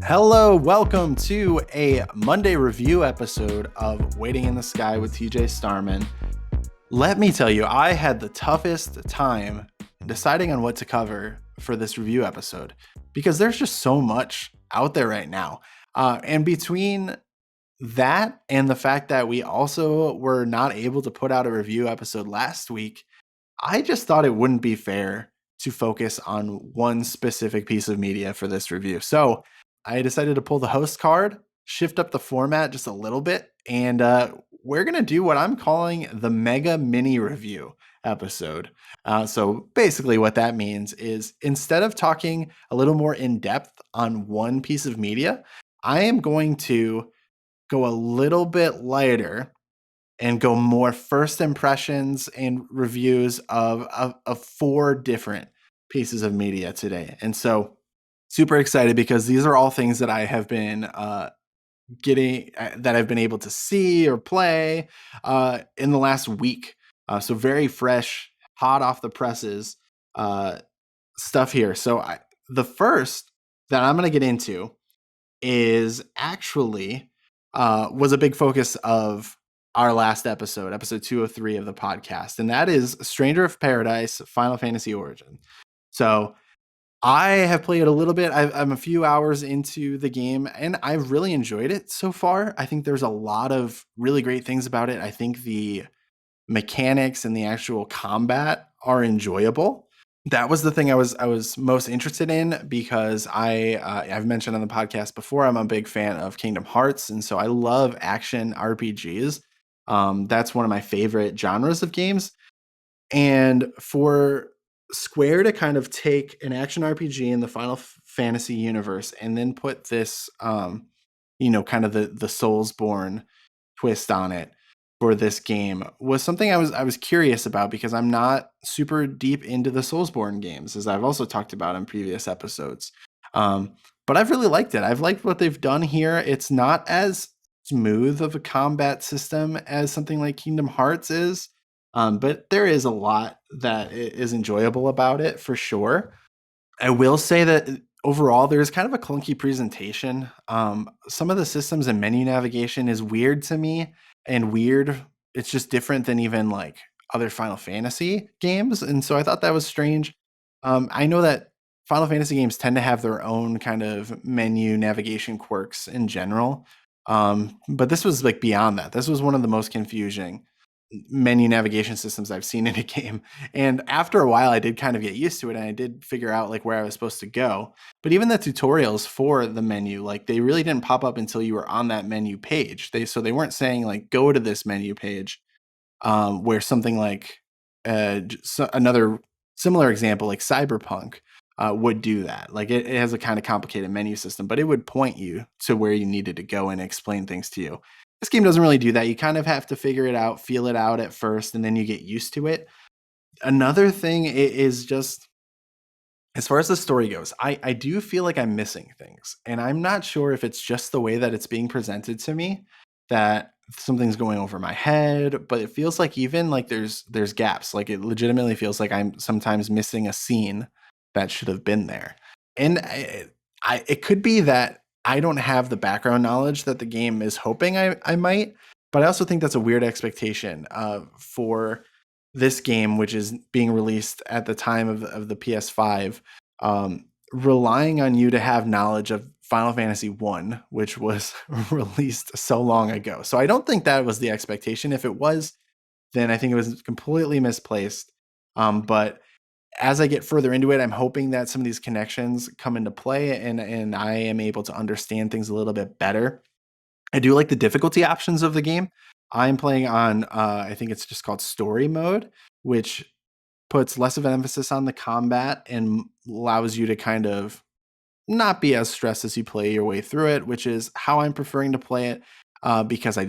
Hello, welcome to a Monday review episode of Waiting in the Sky with TJ Starman. Let me tell you, I had the toughest time deciding on what to cover for this review episode because there's just so much out there right now. And between that and the fact that we also were not able to put out a review episode last week, I just thought it wouldn't be fair to focus on one specific piece of media for this review. So I decided to pull the host card, shift up the format just a little bit, and we're going to do what I'm calling the mega mini review episode. So basically, what that means is instead of talking a little more in depth on one piece of media, I am going to go a little bit lighter and go more first impressions and reviews of four different pieces of media today. And so super excited because these are all things that I have been getting that I've been able to see or play in the last week. So very fresh, hot off the presses stuff here. So the first that I'm going to get into is actually was a big focus of our last episode 203 of the podcast, and that is Stranger of Paradise Final Fantasy Origin. So I have played a little bit. I'm a few hours into the game, and I've really enjoyed it so far. I think there's a lot of really great things about it. I think the mechanics and the actual combat are enjoyable. That was the thing I was most interested in because I've mentioned on the podcast before I'm a big fan of Kingdom Hearts, and so I love action RPGs. That's one of my favorite genres of games, and for Square to kind of take an action RPG in the Final Fantasy universe and then put this, kind of the Soulsborne twist on it for this game was something I was curious about because I'm not super deep into the Soulsborne games, as I've also talked about in previous episodes. But I've really liked it. I've liked what they've done here. It's not as smooth of a combat system as something like Kingdom Hearts is, but there is a lot that is enjoyable about it for sure. I will say that overall, there's kind of a clunky presentation. Some of the systems and menu navigation is weird to me, and weird. It's just different than even like other Final Fantasy games, and so I thought that was strange. I know that Final Fantasy games tend to have their own kind of menu navigation quirks in general, but this was like beyond that. This was one of the most confusing menu navigation systems I've seen in a game. And after a while, I did kind of get used to it, and I did figure out like where I was supposed to go. But even the tutorials for the menu, like they really didn't pop up until you were on that menu page. They weren't saying like go to this menu page, where something like another similar example like Cyberpunk would do that. Like it has a kind of complicated menu system, but it would point you to where you needed to go and explain things to you. This game doesn't really do that. You kind of have to figure it out, feel it out at first, and then you get used to it. Another thing is just as far as the story goes, I do feel like I'm missing things. And I'm not sure if it's just the way that it's being presented to me that something's going over my head, but it feels like even like there's gaps. Like it legitimately feels like I'm sometimes missing a scene that should have been there. And it could be that I don't have the background knowledge that the game is hoping I might, but I also think that's a weird expectation for this game, which is being released at the time of the PS5, relying on you to have knowledge of Final Fantasy One, which was released so long ago. So I don't think that was the expectation. If it was, then I think it was completely misplaced. But as I get further into it, I'm hoping that some of these connections come into play and I am able to understand things a little bit better. I do like the difficulty options of the game. I'm playing on, I think it's just called story mode, which puts less of an emphasis on the combat and allows you to kind of not be as stressed as you play your way through it, which is how I'm preferring to play it because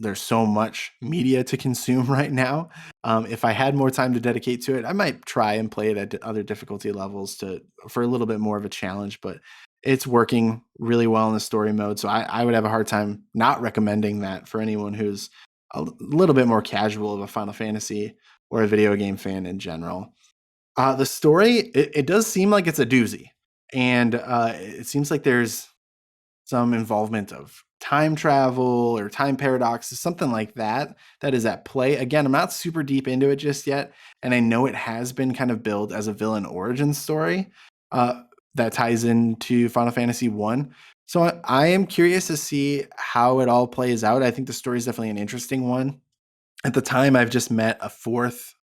there's so much media to consume right now. If I had more time to dedicate to it, I might try and play it at other difficulty levels for a little bit more of a challenge, but it's working really well in the story mode. So I would have a hard time not recommending that for anyone who's a little bit more casual of a Final Fantasy or a video game fan in general. The story, it does seem like it's a doozy, and it seems like there's some involvement of time travel or time paradoxes, something like that, that is at play. Again, I'm not super deep into it just yet, and I know it has been kind of billed as a villain origin story uh, that ties into Final Fantasy One. So I am curious to see how it all plays out. I think the story is definitely an interesting one. At the time, I've just met a fourth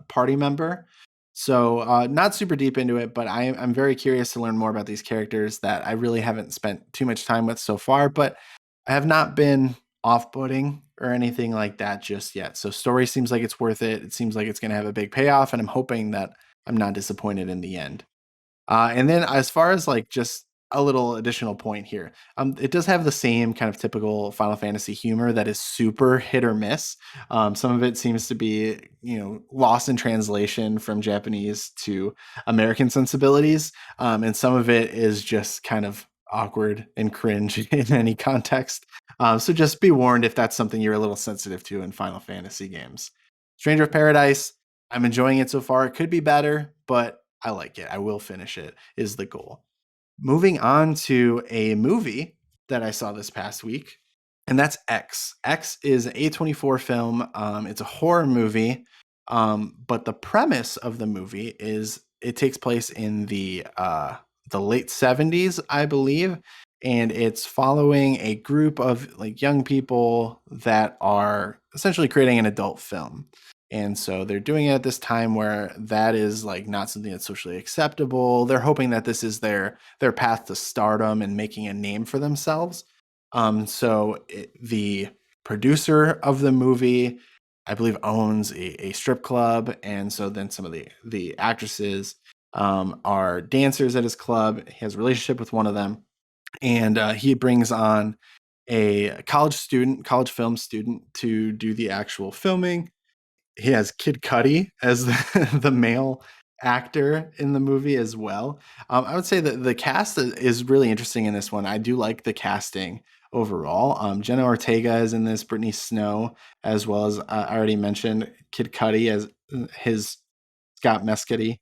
party member, so not super deep into it, but I'm very curious to learn more about these characters that I really haven't spent too much time with so far. But I have not been off-putting or anything like that just yet. So story seems like it's worth it. It seems like it's going to have a big payoff, and I'm hoping that I'm not disappointed in the end. And then as far as like just a little additional point here, it does have the same kind of typical Final Fantasy humor that is super hit or miss. Some of it seems to be, lost in translation from Japanese to American sensibilities, and some of it is just kind of awkward and cringe in any context. So just be warned if that's something you're a little sensitive to in Final Fantasy games. Stranger of Paradise, I'm enjoying it so far. It could be better, but I like it. I will finish it, is the goal. Moving on to a movie that I saw this past week, and that's X. X is an A24 film. It's a horror movie, but the premise of the movie is it takes place in the late 70s, I believe, and it's following a group of like young people that are essentially creating an adult film. And so they're doing it at this time where that is like not something that's socially acceptable. They're hoping that this is their path to stardom and making a name for themselves. The producer of the movie, I believe, owns a strip club, and so then some of the actresses are dancers at his club. He has a relationship with one of them, and he brings on a college film student to do the actual filming. He has Kid Cudi as the male actor in the movie as well. I would say that the cast is really interesting in this one. I do like the casting overall. Jenna Ortega is in this, Brittany Snow, as well as I already mentioned Kid Cudi as his Scott Mescudi.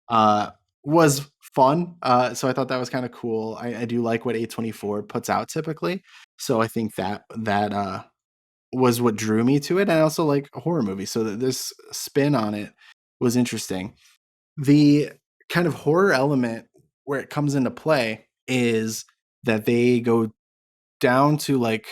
Uh, was fun. So I thought that was kind of cool. I do like what A24 puts out typically. So I think that was what drew me to it. And I also like horror movies, so that this spin on it was interesting. The kind of horror element where it comes into play is that they go down to like,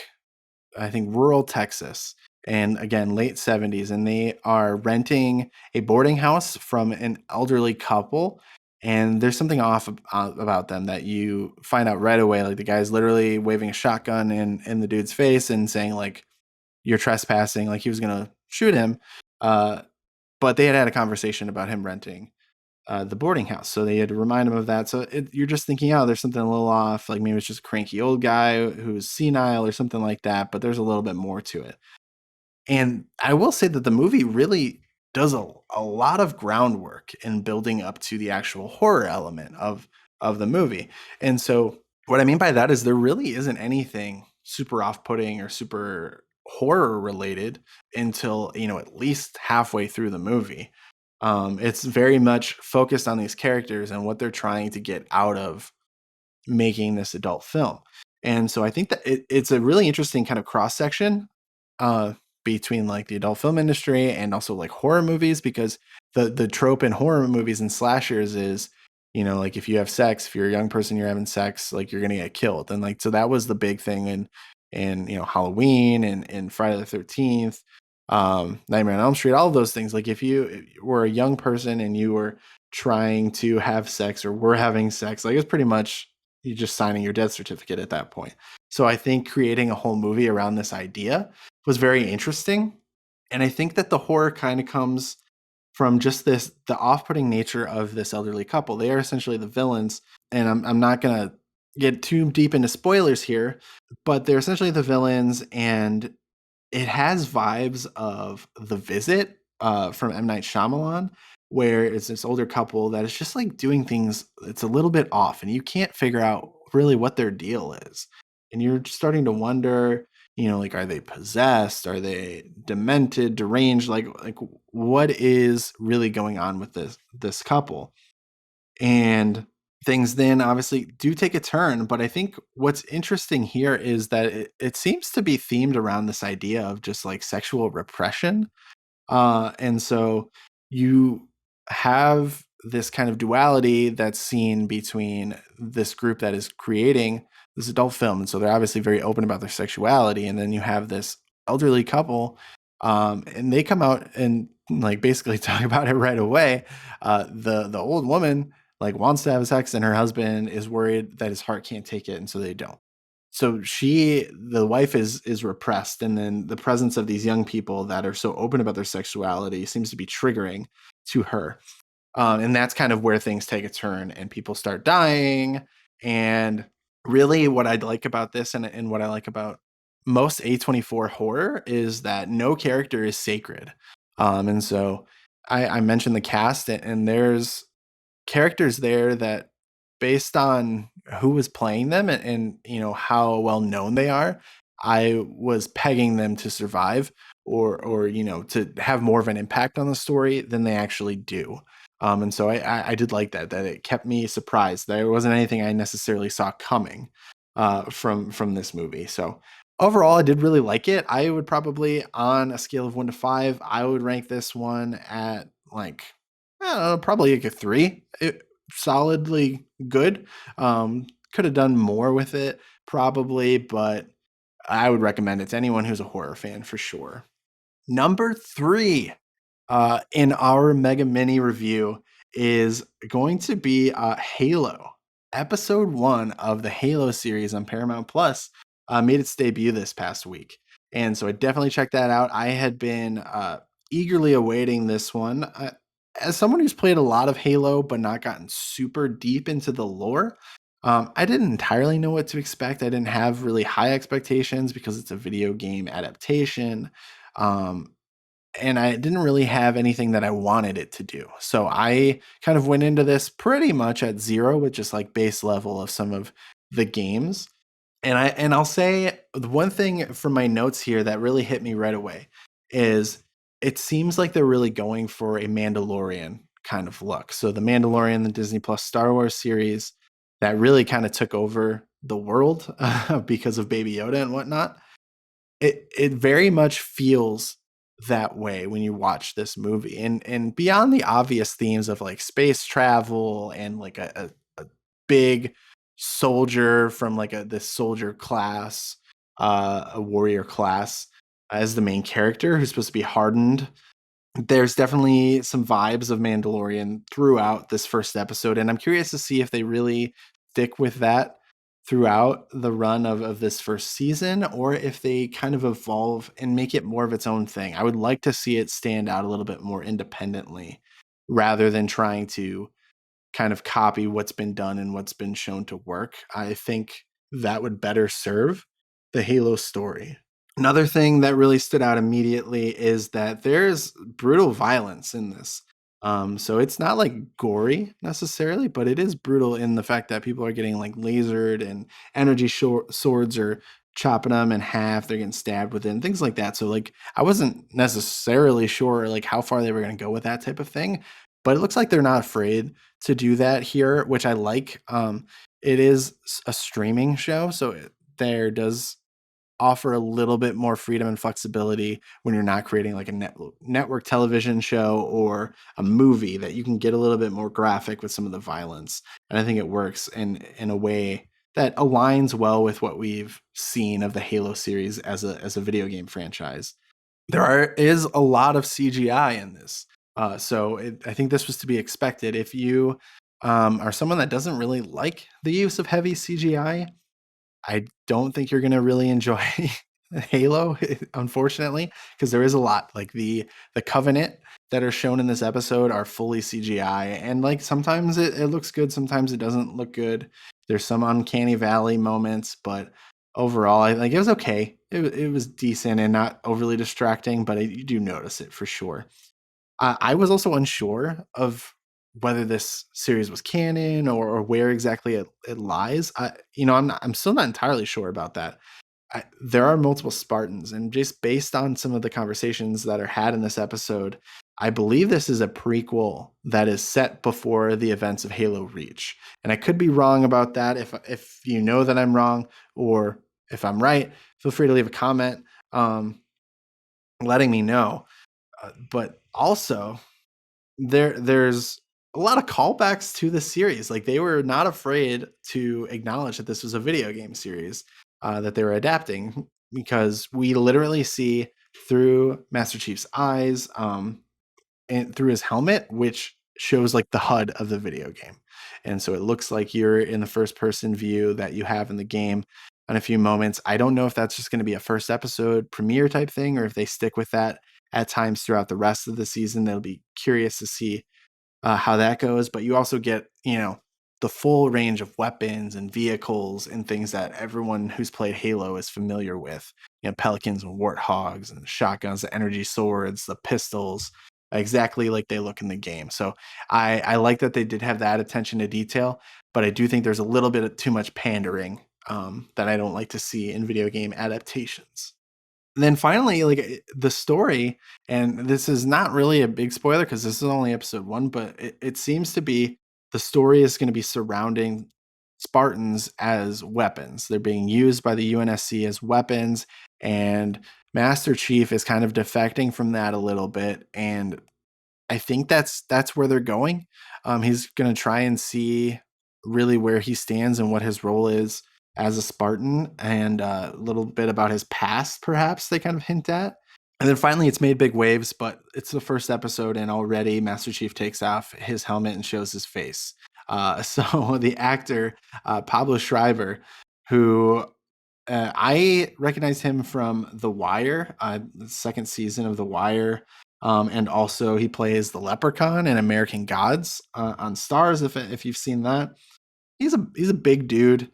I think, rural Texas, and again late 70s, and they are renting a boarding house from an elderly couple. And there's something off about them that you find out right away. Like the guy's literally waving a shotgun in the dude's face and saying like, you're trespassing, like he was gonna shoot him. Uh, but they had a conversation about him renting the boarding house, so they had to remind him of that. So you're just thinking, oh, there's something a little off. Like maybe it's just a cranky old guy who's senile or something like that. But there's a little bit more to it. And I will say that the movie really does a lot of groundwork in building up to the actual horror element of the movie. And so what I mean by that is there really isn't anything super off-putting or super horror related until, at least halfway through the movie. It's very much focused on these characters and what they're trying to get out of making this adult film. And so I think that it's a really interesting kind of cross section uh, between like the adult film industry and also like horror movies, because the trope in horror movies and slashers is, like if you have sex, if you're a young person, you're having sex, like you're gonna get killed. And like so that was the big thing in Halloween and Friday the 13th, Nightmare on Elm Street, all of those things. Like if you were a young person and you were trying to have sex or were having sex, like it's pretty much you're just signing your death certificate at that point. So I think creating a whole movie around this idea was very interesting. And I think that the horror kind of comes from just the off-putting nature of this elderly couple. They are essentially the villains, and I'm not gonna get too deep into spoilers here, but they're essentially the villains, and it has vibes of The Visit, from M. Night Shyamalan, where it's this older couple that is just, like, doing things that's a little bit off, and you can't figure out really what their deal is. And you're starting to wonder, like, are they possessed? Are they demented, deranged? Like, what is really going on with this couple? And things then obviously do take a turn. But I think what's interesting here is that it seems to be themed around this idea of just like sexual repression. And so you have this kind of duality that's seen between this group that is creating this adult film. And so they're obviously very open about their sexuality. And then you have this elderly couple, and they come out and like basically talk about it right away. The old woman like wants to have sex, and her husband is worried that his heart can't take it, and so they don't. So the wife is repressed, and then the presence of these young people that are so open about their sexuality seems to be triggering to her. And that's kind of where things take a turn and people start dying. And really, what I'd like about this, and what I like about most A24 horror, is that no character is sacred. And so I mentioned the cast, and there's characters there that, based on who was playing them, and how well known they are, I was pegging them to survive, or to have more of an impact on the story than they actually do. And so I did like that it kept me surprised. There wasn't anything I necessarily saw coming from this movie. So overall, I did really like it. I would probably, on a scale of 1 to 5, I would rank this one at like, I don't know, probably like a 3. Solidly good. Could have done more with it, probably, but I would recommend it to anyone who's a horror fan for sure. Number 3 in our mega mini review is going to be Halo. Episode 1 of the Halo series on Paramount Plus made its debut this past week. And so I definitely checked that out. I had been eagerly awaiting this one. As someone who's played a lot of Halo but not gotten super deep into the lore, I didn't entirely know what to expect. I didn't have really high expectations because it's a video game adaptation. Um, and I didn't really have anything that I wanted it to do. So I kind of went into this pretty much at zero with just like base level of some of the games. And I'll say the one thing from my notes here that really hit me right away is it seems like they're really going for a Mandalorian kind of look. So the Mandalorian, the Disney Plus Star Wars series, that really kind of took over the world because of Baby Yoda and whatnot. It very much feels that way when you watch this movie, and beyond the obvious themes of like space travel and like a big soldier from like this soldier class, a warrior class as the main character who's supposed to be hardened. There's definitely some vibes of Mandalorian throughout this first episode, and I'm curious to see if they really stick with that throughout the run of this first season, or if they kind of evolve and make it more of its own thing. I would like to see it stand out a little bit more independently rather than trying to kind of copy what's been done and what's been shown to work. I think that would better serve the Halo story. Another thing that really stood out immediately is that there's brutal violence in this. So it's not like gory necessarily, but it is brutal in the fact that people are getting like lasered, and energy swords are chopping them in half. They're getting stabbed with it and things like that. So like I wasn't necessarily sure like how far they were going to go with that type of thing, but it looks like they're not afraid to do that here, which I like. It is a streaming show, so there does offer a little bit more freedom and flexibility when you're not creating like a network television show or a movie, that you can get a little bit more graphic with some of the violence. And I think it works in a way that aligns well with what we've seen of the Halo series as a video game franchise. Is a lot of CGI in this. I think this was to be expected. If you are someone that doesn't really like the use of heavy CGI, I don't think you're gonna really enjoy Halo, unfortunately, because there is a lot. Like the Covenant that are shown in this episode are fully CGI, and like sometimes it looks good, sometimes it doesn't look good. There's some uncanny valley moments, but overall, I like it was okay. It was decent and not overly distracting, but you do notice it for sure. I was also unsure of whether this series was canon, or where exactly it lies. I'm still not entirely sure about that. There are multiple Spartans, and just based on some of the conversations that are had in this episode, I believe this is a prequel that is set before the events of Halo Reach. And I could be wrong about that. If you know that I'm wrong, or if I'm right, feel free to leave a comment letting me know. But also, there's a lot of callbacks to the series. Like, they were not afraid to acknowledge that this was a video game series that they were adapting, because we literally see through Master Chief's eyes, and through his helmet, which shows like the HUD of the video game. And so it looks like you're in the first person view that you have in the game in a few moments. I don't know if that's just going to be a first episode premiere type thing, or if they stick with that at times throughout the rest of the season. They'll be curious to see how that goes. But you also get, the full range of weapons and vehicles and things that everyone who's played Halo is familiar with. Pelicans and warthogs and shotguns, the energy swords, the pistols, exactly like they look in the game. So I like that they did have that attention to detail, but I do think there's a little bit of too much pandering that I don't like to see in video game adaptations. And then finally, like, the story, and this is not really a big spoiler because this is only episode 1, but it seems to be the story is gonna be surrounding Spartans as weapons. They're being used by the UNSC as weapons, and Master Chief is kind of defecting from that a little bit, and I think that's where they're going. He's gonna try and see really where he stands and what his role is as a Spartan, and a little bit about his past, perhaps they kind of hint at. And then finally, it's made big waves, but it's the first episode, and already Master Chief takes off his helmet and shows his face. So the actor Pablo Schreiber, who I recognize him from The Wire, the second season of The Wire. And also he plays the Leprechaun in American Gods on Stars. If you've seen that, he's a big dude,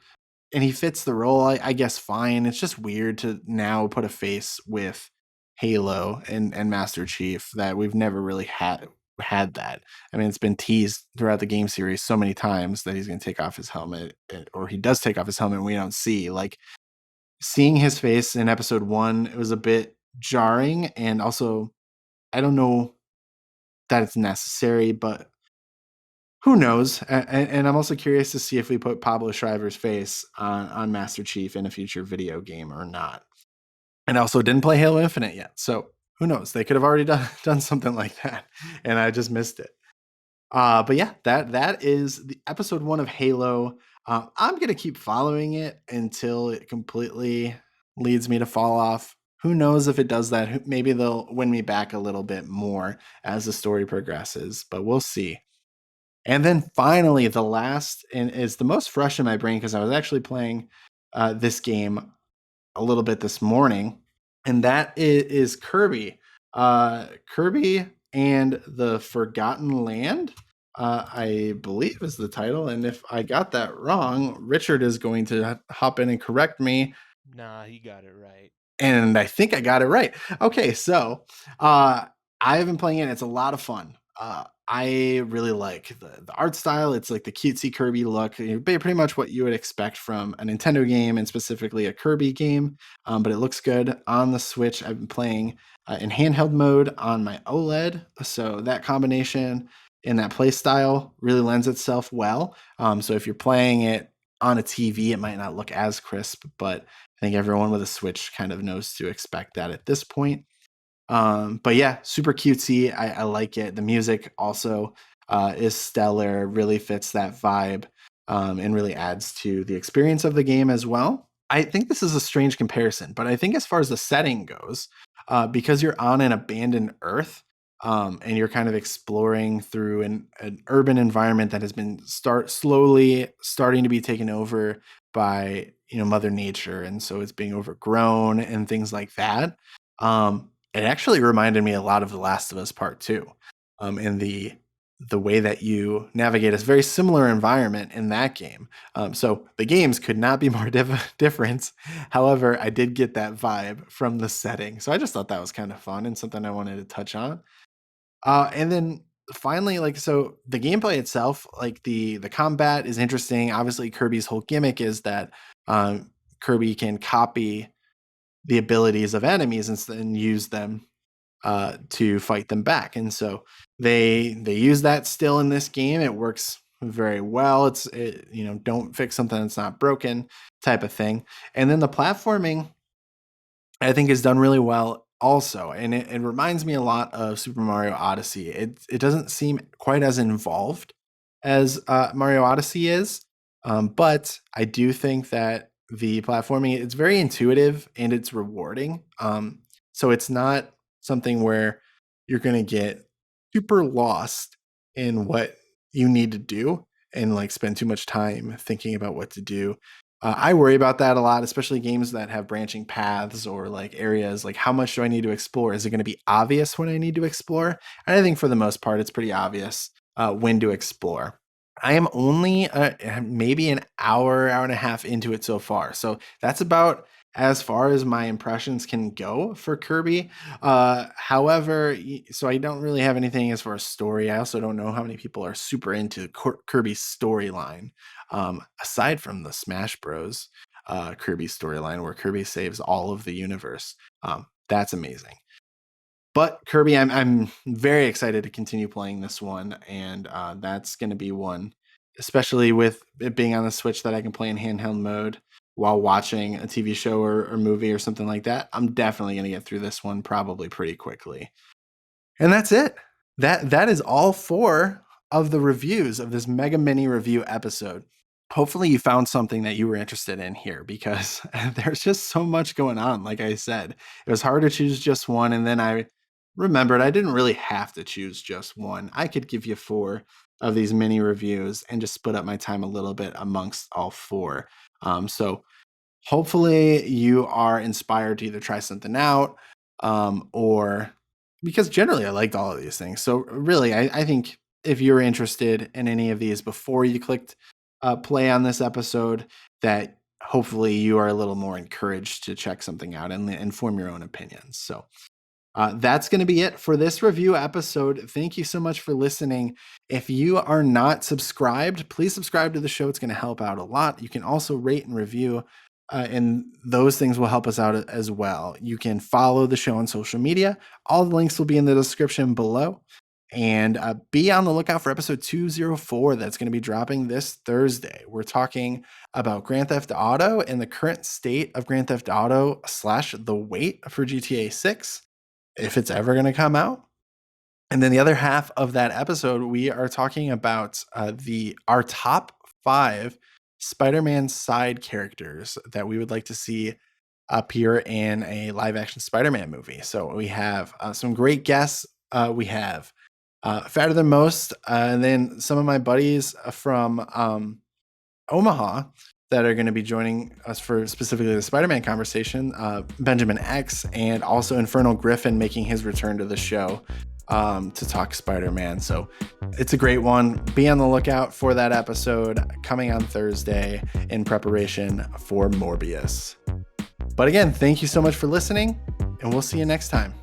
and he fits the role. I guess fine. It's just weird to now put a face with Halo and Master Chief that we've never really had that. I mean, it's been teased throughout the game series so many times that he's going to take off his helmet, or he does take off his helmet, and we don't see. Like, seeing his face in episode 1, it was a bit jarring, and also I don't know that it's necessary, but who knows? And I'm also curious to see if we put Pablo Schreiber's face on Master Chief in a future video game or not. And I also didn't play Halo Infinite yet, so who knows? They could have already done something like that, and I just missed it. But yeah, that is the episode 1 of Halo. I'm gonna keep following it until it completely leads me to fall off. Who knows if it does that? Maybe they'll win me back a little bit more as the story progresses, but we'll see. And then finally, the last, and is the most fresh in my brain because I was actually playing this game a little bit this morning, and that is Kirby. Kirby and the Forgotten Land, I believe is the title. And if I got that wrong, Richard is going to hop in and correct me. Nah, he got it right. And I think I got it right. Okay, so uh, I've been playing it. It's a lot of fun. I really like the art style. It's like the cutesy Kirby look, pretty much what you would expect from a Nintendo game, and specifically a Kirby game. But it looks good on the Switch. I've been playing in handheld mode on my OLED, so that combination in that play style really lends itself well. So if you're playing it on a TV, it might not look as crisp, but I think everyone with a Switch kind of knows to expect that at this point. But yeah, super cutesy. I like it. The music also is stellar, really fits that vibe, and really adds to the experience of the game as well. I think this is a strange comparison, but I think as far as the setting goes, because you're on an abandoned Earth, and you're kind of exploring through an urban environment that has been slowly starting to be taken over by Mother Nature, and so it's being overgrown and things like that. It actually reminded me a lot of The Last of Us Part 2. In the way that you navigate, is very similar environment in that game. So the games could not be more different. However, I did get that vibe from the setting. So I just thought that was kind of fun and something I wanted to touch on. And then finally, like, so the gameplay itself, like the combat is interesting. Obviously, Kirby's whole gimmick is that um, Kirby can copy the abilities of enemies and use them to fight them back. And so they use that still in this game. It works very well. Don't fix something that's not broken type of thing. And then the platforming, I think, is done really well also. And it reminds me a lot of Super Mario Odyssey. It doesn't seem quite as involved as Mario Odyssey is. But I do think that the platforming, it's very intuitive and it's rewarding. So it's not something where you're going to get super lost in what you need to do and like spend too much time thinking about what to do. I worry about that a lot, especially games that have branching paths or like areas. Like, how much do I need to explore? Is it going to be obvious when I need to explore? And I think for the most part, it's pretty obvious when to explore. I am only maybe an hour and a half into it so far. So that's about as far as my impressions can go for Kirby. However, so I don't really have anything as far as story. I also don't know how many people are super into Kirby's storyline, aside from the Smash Bros. Kirby storyline where Kirby saves all of the universe. That's amazing. But Kirby, I'm very excited to continue playing this one, and that's going to be one, especially with it being on the Switch, that I can play in handheld mode while watching a TV show or movie or something like that. I'm definitely going to get through this one probably pretty quickly. And that's it. That is all 4 of the reviews of this mega mini review episode. Hopefully you found something that you were interested in here, because there's just so much going on. Like I said, it was hard to choose just one, and then I remembered I didn't really have to choose just one. I could give you 4 of these mini reviews and just split up my time a little bit amongst all 4. So hopefully you are inspired to either try something out, or because generally I liked all of these things. So really, I think if you're interested in any of these before you clicked play on this episode, that hopefully you are a little more encouraged to check something out and form your own opinions. So that's going to be it for this review episode. Thank you so much for listening. If you are not subscribed, please subscribe to the show. It's going to help out a lot. You can also rate and review, and those things will help us out as well. You can follow the show on social media. All the links will be in the description below. And be on the lookout for episode 204 that's going to be dropping this Thursday. We're talking about Grand Theft Auto and the current state of Grand Theft Auto / the wait for GTA 6, if it's ever going to come out. And then the other half of that episode, we are talking about our top 5 Spider-Man side characters that we would like to see appear in a live action Spider-Man movie. So we have some great guests. We have Fatter Than Most, and then some of my buddies from Omaha that are going to be joining us for specifically the Spider-Man conversation, Benjamin X, and also Infernal Griffin making his return to the show to talk Spider-Man. So it's a great one. Be on the lookout for that episode coming on Thursday in preparation for Morbius. But again, thank you so much for listening, and we'll see you next time.